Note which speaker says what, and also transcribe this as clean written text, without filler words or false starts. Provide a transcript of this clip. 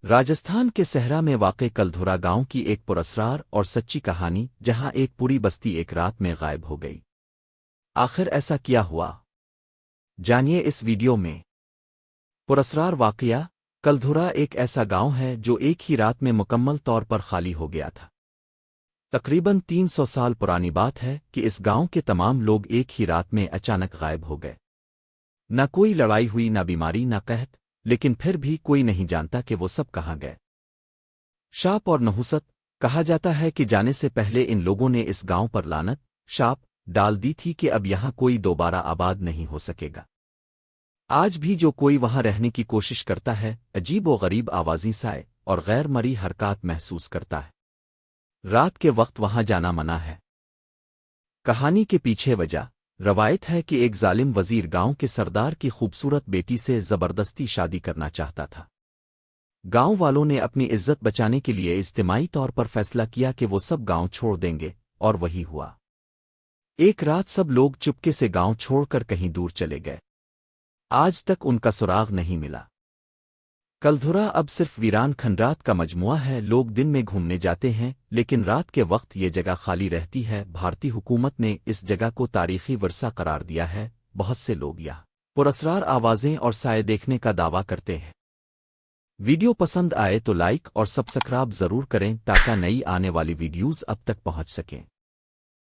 Speaker 1: راجستھان کے صحرا میں واقع کلدھورا گاؤں کی ایک پراسرار اور سچی کہانی جہاں ایک پوری بستی ایک رات میں غائب ہو گئی۔ آخر ایسا کیا ہوا؟ جانیے اس ویڈیو میں۔ پراسرار واقعہ۔ کلدھورا ایک ایسا گاؤں ہے جو ایک ہی رات میں مکمل طور پر خالی ہو گیا تھا۔ تقریباً 300 سال پرانی بات ہے کہ اس گاؤں کے تمام لوگ ایک ہی رات میں اچانک غائب ہو گئے۔ نہ کوئی لڑائی ہوئی، نہ بیماری، نہ قحط، لیکن پھر بھی کوئی نہیں جانتا کہ وہ سب کہاں گئے۔ شاپ اور نحوست۔ کہا جاتا ہے کہ جانے سے پہلے ان لوگوں نے اس گاؤں پر لعنت شاپ ڈال دی تھی کہ اب یہاں کوئی دوبارہ آباد نہیں ہو سکے گا۔ آج بھی جو کوئی وہاں رہنے کی کوشش کرتا ہے، عجیب و غریب آوازیں سائے اور غیر مری حرکات محسوس کرتا ہے۔ رات کے وقت وہاں جانا منع ہے۔ کہانی کے پیچھے وجہ۔ روایت ہے کہ ایک ظالم وزیر گاؤں کے سردار کی خوبصورت بیٹی سے زبردستی شادی کرنا چاہتا تھا۔ گاؤں والوں نے اپنی عزت بچانے کے لیے اجتماعی طور پر فیصلہ کیا کہ وہ سب گاؤں چھوڑ دیں گے، اور وہی ہوا۔ ایک رات سب لوگ چپکے سے گاؤں چھوڑ کر کہیں دور چلے گئے۔ آج تک ان کا سراغ نہیں ملا۔ کلدھورا اب صرف ویران کھنڈرات کا مجموعہ ہے۔ لوگ دن میں گھومنے جاتے ہیں لیکن رات کے وقت یہ جگہ خالی رہتی ہے۔ بھارتی حکومت نے اس جگہ کو تاریخی ورثہ قرار دیا ہے۔ بہت سے لوگ یہاں پراسرار آوازیں اور سائے دیکھنے کا دعویٰ کرتے ہیں۔ ویڈیو پسند آئے تو لائک اور سبسکرائب ضرور کریں تاکہ نئی آنے والی ویڈیوز اب تک پہنچ سکیں۔